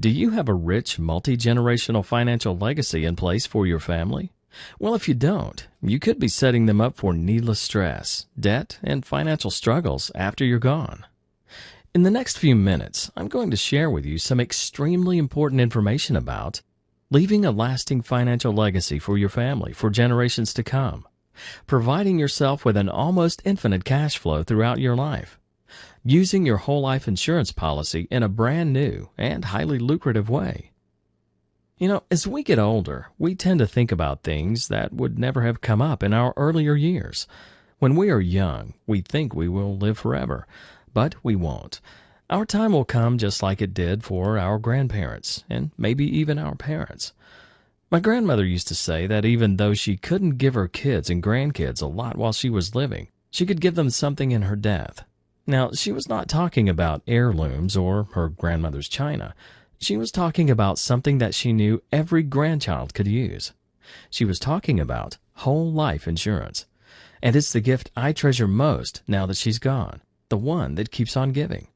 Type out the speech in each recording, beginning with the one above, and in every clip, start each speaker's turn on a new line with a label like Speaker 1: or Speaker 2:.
Speaker 1: Do you have a rich, multi-generational financial legacy in place for your family? Well, if you don't, you could be setting them up for needless stress, debt, and financial struggles after you're gone. In the next few minutes, I'm going to share with you some extremely important information about leaving a lasting financial legacy for your family for generations to come, providing yourself with an almost infinite cash flow throughout your life, using your whole life insurance policy in a brand new and highly lucrative way. You know, as we get older, we tend to think about things that would never have come up in our earlier years. When we are young, we think we will live forever, but we won't. Our time will come just like it did for our grandparents, and maybe even our parents. My grandmother used to say that even though she couldn't give her kids and grandkids a lot while she was living, she could give them something in her death. Now, she was not talking about heirlooms or her grandmother's china. She was talking about something that she knew every grandchild could use. She was talking about whole life insurance. And it's the gift I treasure most now that she's gone, the one that keeps on giving.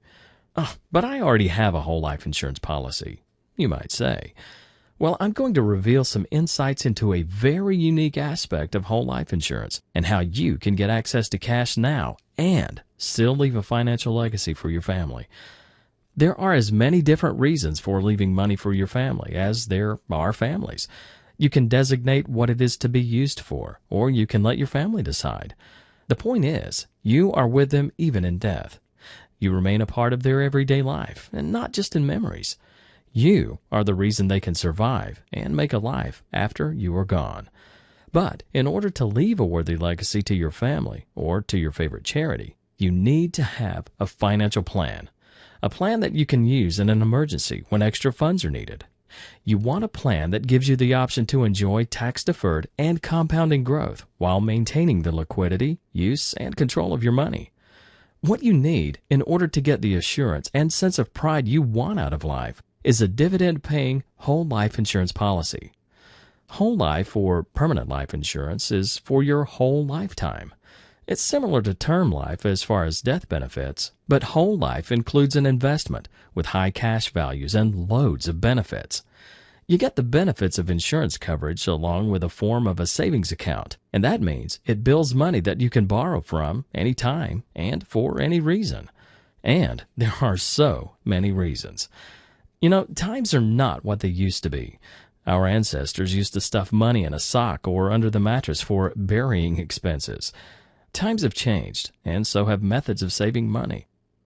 Speaker 1: Oh, but I already have a whole life insurance policy, you might say. Well, I'm going to reveal some insights into a very unique aspect of whole life insurance and how you can get access to cash now and still leave a financial legacy for your family. There are as many different reasons for leaving money for your family as there are families. You can designate what it is to be used for, or you can let your family decide. The point is, you are with them even in death. You remain a part of their everyday life, and not just in memories. You are the reason they can survive and make a life after you are gone. But in order to leave a worthy legacy to your family or to your favorite charity, you need to have a financial plan. A plan that you can use in an emergency when extra funds are needed. You want a plan that gives you the option to enjoy tax-deferred and compounding growth while maintaining the liquidity, use, and control of your money. What you need in order to get the assurance and sense of pride you want out of life is a dividend-paying whole life insurance policy. Whole life or permanent life insurance is for your whole lifetime. It's similar to term life as far as death benefits, but whole life includes an investment with high cash values and loads of benefits. You get the benefits of insurance coverage along with a form of a savings account, and that means it builds money that you can borrow from any time and for any reason. And there are so many reasons. You know, times are not what they used to be. Our ancestors used to stuff money in a sock or under the mattress for burying expenses. Times have changed, and so have methods of saving money.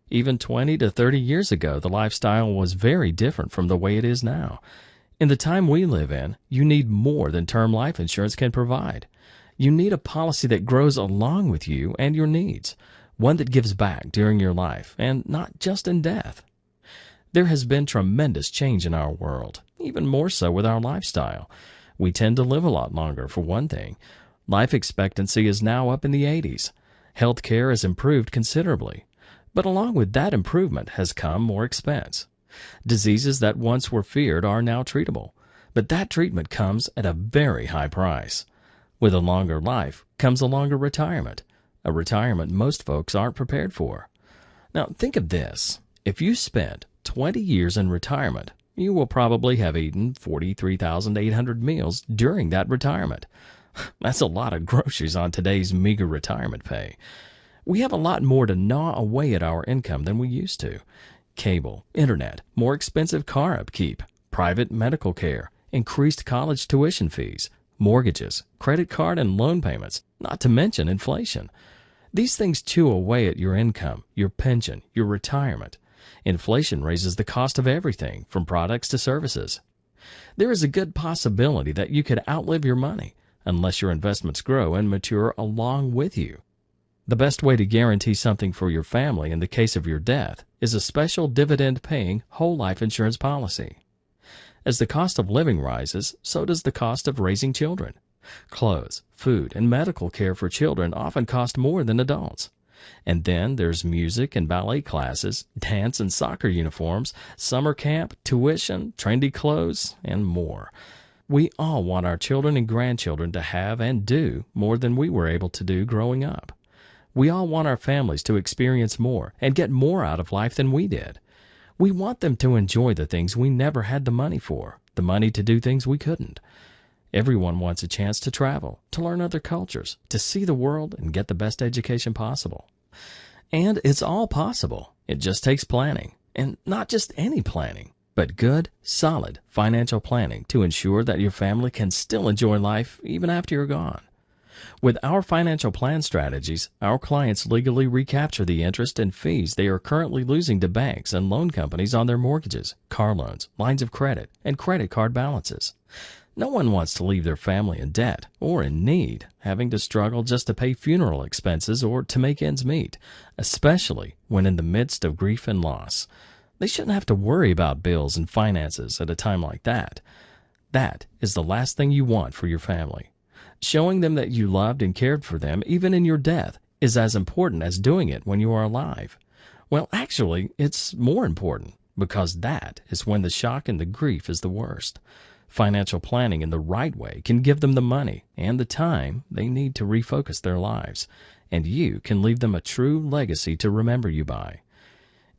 Speaker 1: Even 20 to 30 years ago, the lifestyle was very different from the way it is now. In the time we live in, you need more than term life insurance can provide. You need a policy that grows along with you and your needs, one that gives back during your life, and not just in death. There has been tremendous change in our world, even more so with our lifestyle. We tend to live a lot longer, for one thing. Life expectancy is now up in the 80s. Health care has improved considerably. But along with that improvement has come more expense. Diseases that once were feared are now treatable, but that treatment comes at a very high price. With a longer life comes a longer retirement, a retirement most folks aren't prepared for. Now think of this. If you spend 20 years in retirement, you will probably have eaten 43,800 meals during that retirement. That's a lot of groceries on today's meager retirement pay. We have a lot more to gnaw away at our income than we used to. Cable, internet, more expensive car upkeep, private medical care, increased college tuition fees, mortgages, credit card and loan payments, not to mention inflation. These things chew away at your income, your pension, your retirement. Inflation raises the cost of everything from products to services. There is a good possibility that you could outlive your money unless your investments grow and mature along with you. The best way to guarantee something for your family in the case of your death is a special dividend-paying whole life insurance policy. As the cost of living rises, so does the cost of raising children. Clothes, food, and medical care for children often cost more than adults. And then there's music and ballet classes, dance and soccer uniforms, summer camp, tuition, trendy clothes, and more. We all want our children and grandchildren to have and do more than we were able to do growing up. We all want our families to experience more and get more out of life than we did. We want them to enjoy the things we never had the money for, the money to do things we couldn't. Everyone wants a chance to travel, to learn other cultures, to see the world and get the best education possible. And it's all possible. It just takes planning. And not just any planning, but good, solid financial planning to ensure that your family can still enjoy life even after you're gone. With our financial plan strategies, our clients legally recapture the interest and fees they are currently losing to banks and loan companies on their mortgages, car loans, lines of credit, and credit card balances. No one wants to leave their family in debt or in need, having to struggle just to pay funeral expenses or to make ends meet, especially when in the midst of grief and loss. They shouldn't have to worry about bills and finances at a time like that. That is the last thing you want for your family. Showing them that you loved and cared for them even in your death is as important as doing it when you are alive. Well, actually, it's more important because that is when the shock and the grief is the worst. Financial planning in the right way can give them the money and the time they need to refocus their lives, and you can leave them a true legacy to remember you by.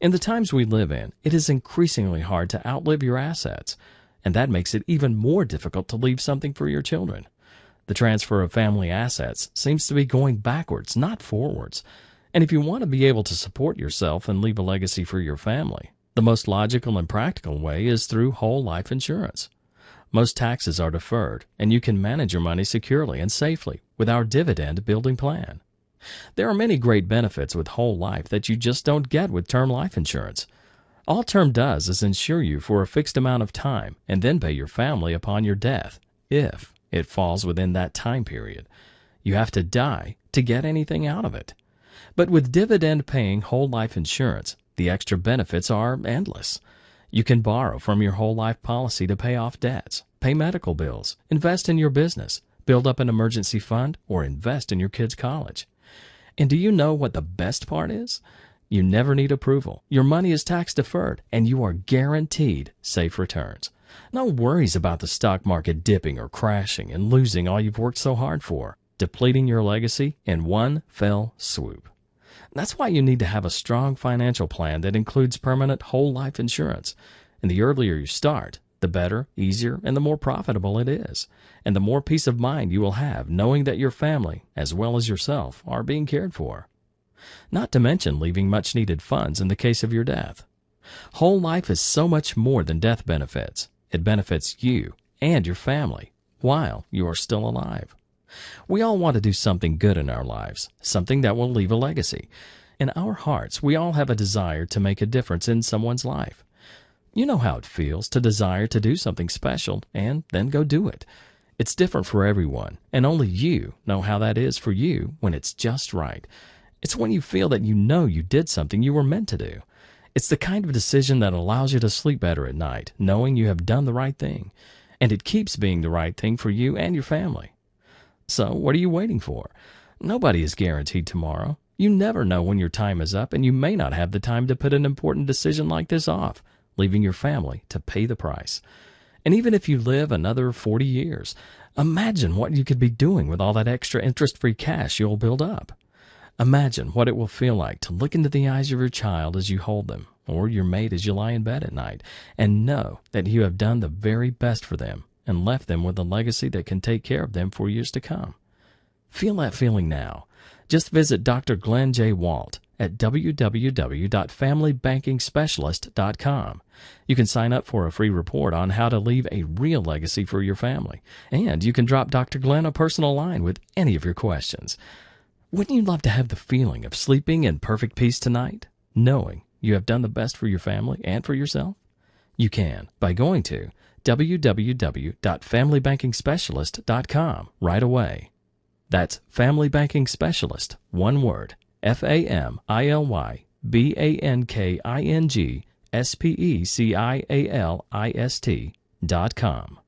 Speaker 1: In the times we live in, it is increasingly hard to outlive your assets, and that makes it even more difficult to leave something for your children. The transfer of family assets seems to be going backwards, not forwards. And if you want to be able to support yourself and leave a legacy for your family, the most logical and practical way is through whole life insurance. Most taxes are deferred, and you can manage your money securely and safely with our dividend building plan. There are many great benefits with whole life that you just don't get with term life insurance. All term does is insure you for a fixed amount of time and then pay your family upon your death, if it falls within that time period. You have to die to get anything out of it. But with dividend-paying whole life insurance, the extra benefits are endless. You can borrow from your whole life policy to pay off debts, pay medical bills, invest in your business, build up an emergency fund, or invest in your kids' college. And do you know what the best part is? You never need approval. Your money is tax deferred, and you are guaranteed safe returns. No worries about the stock market dipping or crashing and losing all you've worked so hard for, depleting your legacy in one fell swoop. That's why you need to have a strong financial plan that includes permanent whole life insurance. And the earlier you start, the better, easier, and the more profitable it is. And the more peace of mind you will have knowing that your family, as well as yourself, are being cared for. Not to mention leaving much needed funds in the case of your death. Whole life is so much more than death benefits. It benefits you and your family while you are still alive. We all want to do something good in our lives, something that will leave a legacy. In our hearts, we all have a desire to make a difference in someone's life. You know how it feels to desire to do something special and then go do it. It's different for everyone, and only you know how that is for you when it's just right. It's when you feel that you know you did something you were meant to do. It's the kind of decision that allows you to sleep better at night, knowing you have done the right thing. And it keeps being the right thing for you and your family. So what are you waiting for? Nobody is guaranteed tomorrow. You never know when your time is up, and you may not have the time to put an important decision like this off, leaving your family to pay the price. And even if you live another 40 years, imagine what you could be doing with all that extra interest-free cash you'll build up. Imagine what it will feel like to look into the eyes of your child as you hold them, or your mate as you lie in bed at night, and know that you have done the very best for them and left them with a legacy that can take care of them for years to come. Feel that feeling now. Just visit Dr. Glenn J. Walt at www.familybankingspecialist.com. You can sign up for a free report on how to leave a real legacy for your family, and you can drop Dr. Glenn a personal line with any of your questions. Wouldn't you love to have the feeling of sleeping in perfect peace tonight, knowing you have done the best for your family and for yourself? You can by going to www.familybankingspecialist.com right away. That's Family Banking Specialist, one word, FAMILYBANKINGSPECIALIST.com.